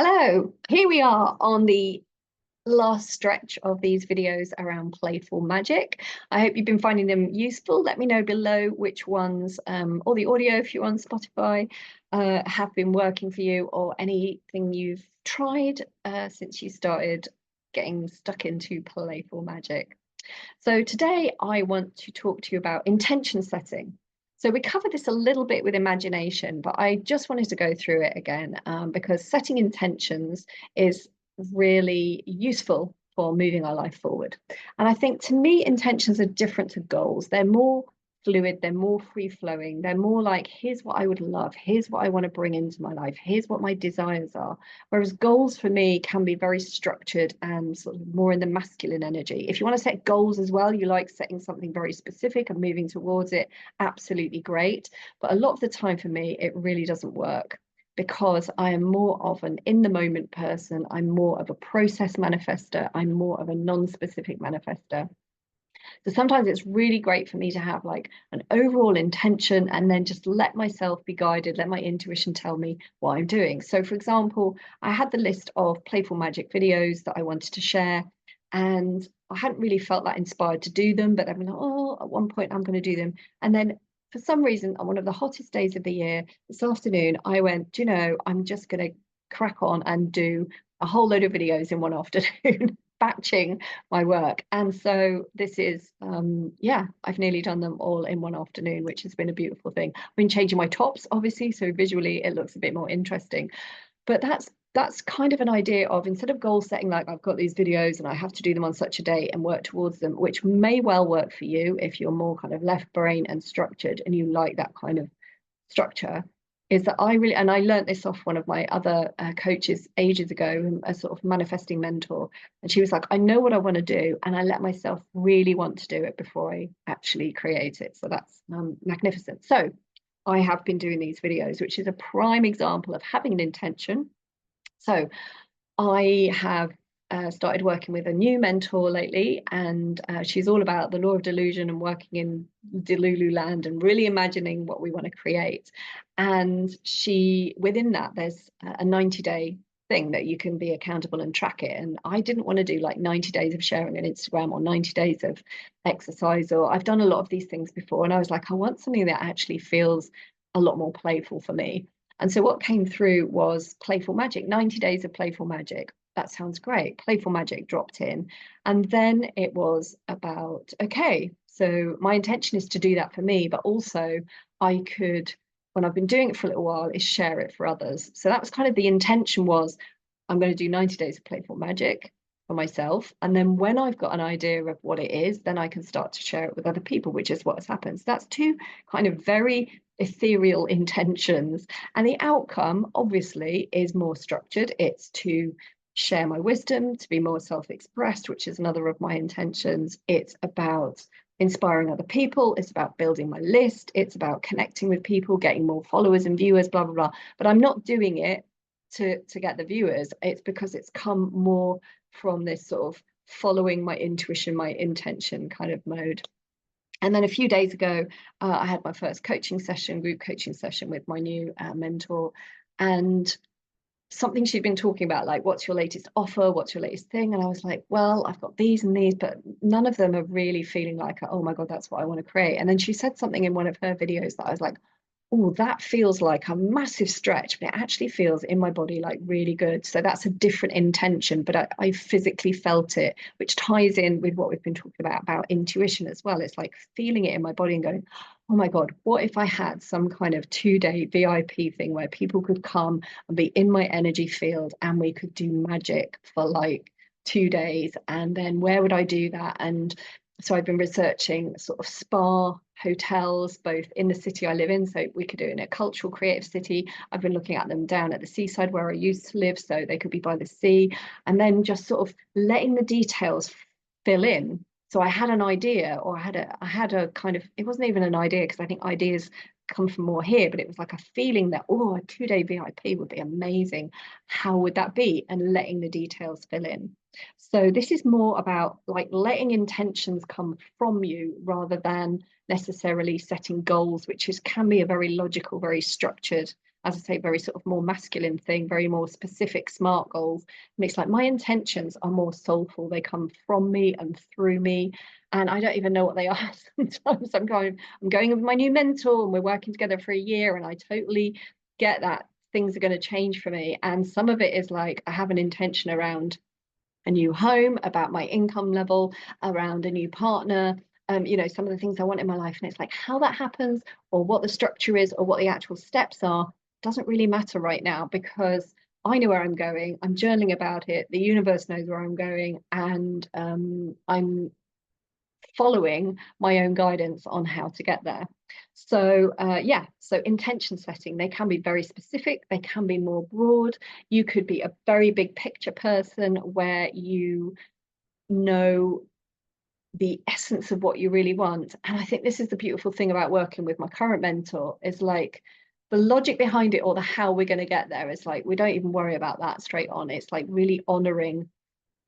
Hello, here we are on the last stretch of these videos around Playful Magic. I hope you've been finding them useful. Let me know below which ones, or the audio if you're on Spotify, have been working for you, or anything you've tried since you started getting stuck into Playful Magic. So today I want to talk to you about intention setting. So we covered this a little bit with imagination, but I just wanted to go through it again because setting intentions is really useful for moving our life forward. And I think to me, intentions are different to goals. They're more fluid, they're more free flowing, they're more like, here's what I would love, here's what I want to bring into my life, here's what my desires are. Whereas goals for me can be very structured and sort of more in the masculine energy. If you want to set goals as well, you like setting something very specific and moving towards it, absolutely great. But a lot of the time for me, it really doesn't work because I am more of an in the moment person. I'm more of a process manifester. I'm more of a non-specific manifester. So sometimes it's really great for me to have like an overall intention and then just let myself be guided, let my intuition tell me what I'm doing. So for example, I had the list of Playful Magic videos that I wanted to share, and I hadn't really felt that inspired to do them, but I'm like, oh, at one point I'm going to do them. And then for some reason, on one of the hottest days of the year, this afternoon, I went, do you know, I'm just going to crack on and do a whole load of videos in one afternoon. Batching my work. And so this is yeah, I've nearly done them all in one afternoon, which has been a beautiful thing. I've been changing my tops, obviously, so visually it looks a bit more interesting. But that's kind of an idea of, instead of goal setting, like I've got these videos and I have to do them on such a date and work towards them, which may well work for you if you're more kind of left brain and structured and you like that kind of structure, is that I really, and I learned this off one of my other coaches ages ago, a sort of manifesting mentor. And she was like, I know what I want to do, and I let myself really want to do it before I actually create it. So that's magnificent. So I have been doing these videos, which is a prime example of having an intention. So I have started working with a new mentor lately, and she's all about the law of delusion and working in Delulu land and really imagining what we want to create. And she, within that, there's a 90-day thing that you can be accountable and track it. And I didn't want to do like 90 days of sharing on Instagram or 90 days of exercise, or I've done a lot of these things before. And I was like, I want something that actually feels a lot more playful for me. And so what came through was Playful Magic, 90 days of Playful Magic. That sounds great. Playful Magic dropped in. And then it was about, okay, so my intention is to do that for me, but also I could, when I've been doing it for a little while, is share it for others. So that was kind of the intention, was I'm going to do 90 days of Playful Magic for myself. And then when I've got an idea of what it is, then I can start to share it with other people, which is what has happened. So that's two kind of very ethereal intentions. And the outcome, obviously, is more structured. It's to share my wisdom, to be more self-expressed, which is another of my intentions. It's about inspiring other people. It's about building my list. It's about connecting with people, getting more followers and viewers, blah, blah, blah. But I'm not doing it to get the viewers. It's because it's come more from this sort of following my intuition, my intention kind of mode. And then a few days ago, I had my first coaching session, group coaching session with my new mentor. And something she'd been talking about, like, what's your latest offer? What's your latest thing? And I was like, well, I've got these and these, but none of them are really feeling like, oh my God, that's what I want to create. And then she said something in one of her videos that I was like, oh, that feels like a massive stretch, but it actually feels in my body like really good. So that's a different intention, but I physically felt it, which ties in with what we've been talking about intuition as well. It's like feeling it in my body and going, oh my God, what if I had some kind of 2-day VIP thing where people could come and be in my energy field and we could do magic for like 2 days? And then where would I do that? And so I've been researching sort of spa hotels, both in the city I live in, so we could do it in a cultural creative city. I've been looking at them down at the seaside where I used to live, so they could be by the sea, and then just sort of letting the details fill in. So I had an idea, or I had a kind of, it wasn't even an idea because I think ideas come from more here, but it was like a feeling that, oh, a 2-day VIP would be amazing. How would that be? And letting the details fill in. So this is more about like letting intentions come from you rather than necessarily setting goals, which can be a very logical, very structured as I say, very sort of more masculine thing, very more specific, smart goals. And it's like my intentions are more soulful. They come from me and through me. And I don't even know what they are sometimes. I'm going with my new mentor and we're working together for a year, and I totally get that things are going to change for me. And some of it is like I have an intention around a new home, about my income level, around a new partner, you know, some of the things I want in my life. And it's like how that happens or what the structure is or what the actual steps are doesn't really matter right now, because I know where I'm going. I'm journaling about it. The universe knows where I'm going, and I'm following my own guidance on how to get there. So yeah, so intention setting, they can be very specific, they can be more broad. You could be a very big picture person where you know the essence of what you really want. And I think this is the beautiful thing about working with my current mentor, is like the logic behind it or the how we're going to get there is like we don't even worry about that straight on. It's like really honoring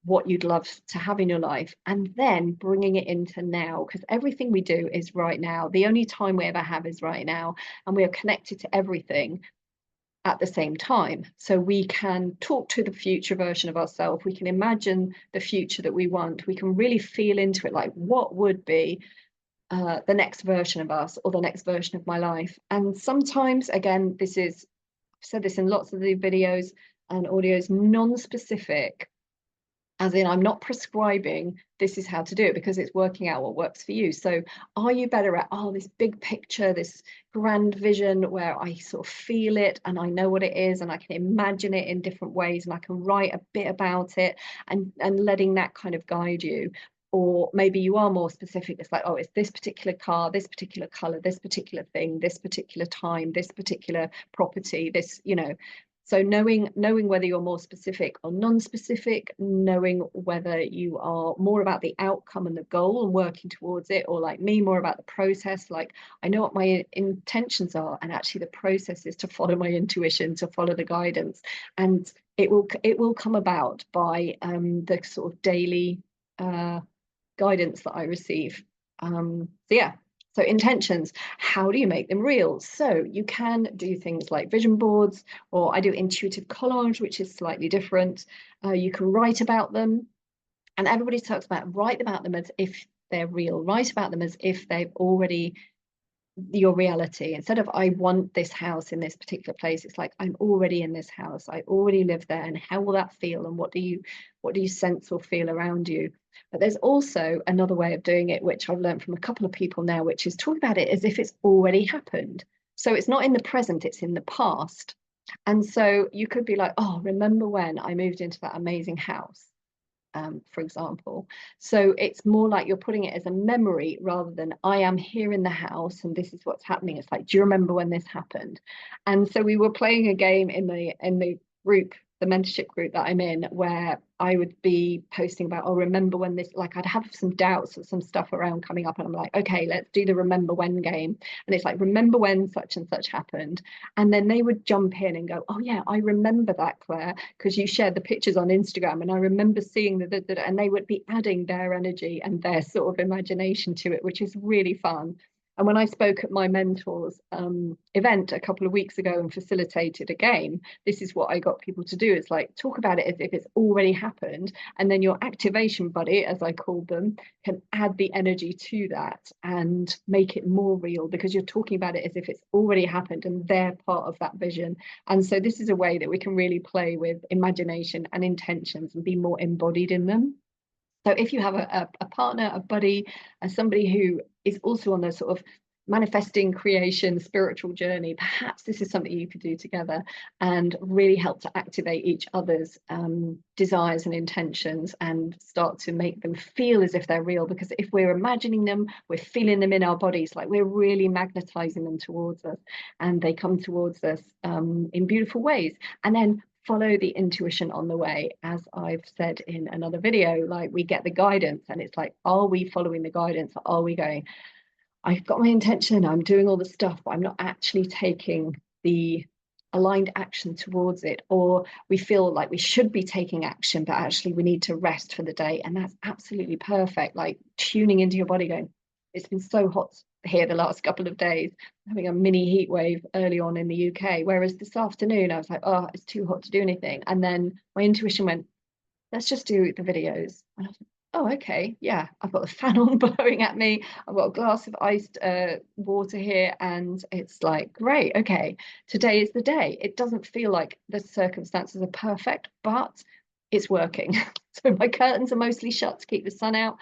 what you'd love to have in your life and then bringing it into now, because everything we do is right now. The only time we ever have is right now, and we are connected to everything at the same time. So we can talk to the future version of ourselves, we can imagine the future that we want, we can really feel into it, like what would be the next version of us or the next version of my life. And sometimes, again, this is, I've said this in lots of the videos and audios, non-specific, as in I'm not prescribing this is how to do it, because it's working out what works for you. So are you better at, oh, this big picture, this grand vision where I sort of feel it and I know what it is and I can imagine it in different ways and I can write a bit about it, and letting that kind of guide you? Or maybe you are more specific. It's like, oh, it's this particular car, this particular color, this particular thing, this particular time, this particular property, this, you know. So knowing whether you're more specific or non-specific, knowing whether you are more about the outcome and the goal and working towards it, or like me, more about the process. Like I know what my intentions are, and actually the process is to follow my intuition, to follow the guidance, and it will come about by the sort of daily guidance that I receive. So yeah. So intentions, how do you make them real? So you can do things like vision boards, or I do intuitive collage, which is slightly different. You can write about them, and everybody talks about write about them as if they're real, write about them as if they've already your reality. Instead of I want this house in this particular place, it's like I'm already in this house, I already live there, and how will that feel, and what do you sense or feel around you? But there's also another way of doing it, which I've learned from a couple of people now, which is talk about it as if it's already happened. So it's not in the present, it's in the past. And so you could be like, oh, remember when I moved into that amazing house? For example. So it's more like you're putting it as a memory rather than I am here in the house and this is what's happening. It's like, do you remember when this happened? And so we were playing a game in the group, the mentorship group that I'm in, where I would be posting about, oh, remember when this, like I'd have some doubts or some stuff around coming up, and I'm like, okay, let's do the remember when game. And it's like, remember when such and such happened. And then they would jump in and go, oh yeah, I remember that, Claire, because you shared the pictures on Instagram and I remember seeing and they would be adding their energy and their sort of imagination to it, which is really fun. And when I spoke at my mentor's event a couple of weeks ago and facilitated a game, this is what I got people to do. It's like, talk about it as if it's already happened. And then your activation buddy, as I called them, can add the energy to that and make it more real, because you're talking about it as if it's already happened and they're part of that vision. And so this is a way that we can really play with imagination and intentions and be more embodied in them. So if you have a partner, a buddy, somebody who is also on the sort of manifesting, creation, spiritual journey, perhaps this is something you could do together and really help to activate each other's desires and intentions and start to make them feel as if they're real. Because if we're imagining them, we're feeling them in our bodies, like we're really magnetizing them towards us, and they come towards us in beautiful ways. And then follow the intuition on the way. As I've said in another video, like we get the guidance and it's like, are we following the guidance? Or are we going, I've got my intention, I'm doing all the stuff, but I'm not actually taking the aligned action towards it? Or we feel like we should be taking action, but actually we need to rest for the day. And that's absolutely perfect. Like tuning into your body, going, it's been so hot here the last couple of days, having a mini heat wave early on in the UK. Whereas this afternoon, I was like, oh, it's too hot to do anything. And then my intuition went, let's just do the videos. And I was like, oh, okay, yeah, I've got the fan on blowing at me. I've got a glass of iced water here, and it's like, great, okay, today is the day. It doesn't feel like the circumstances are perfect, but it's working. So my curtains are mostly shut to keep the sun out,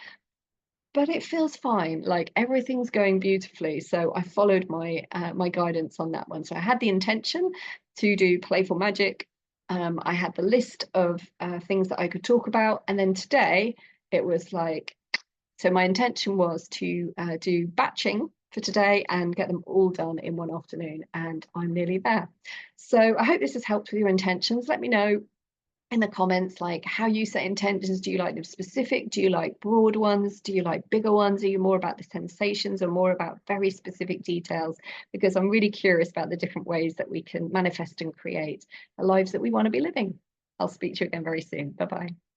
but it feels fine. Like everything's going beautifully. So I followed my my guidance on that one. So I had the intention to do Playful Magic. I had the list of things that I could talk about, and then today it was like, so my intention was to do batching for today and get them all done in one afternoon, and I'm nearly there. So I hope this has helped with your intentions. Let me know in the comments like how you set intentions. Do you like them specific? Do you like broad ones? Do you like bigger ones? Are you more about the sensations or more about very specific details? Because I'm really curious about the different ways that we can manifest and create the lives that we want to be living. I'll speak to you again very soon. Bye bye.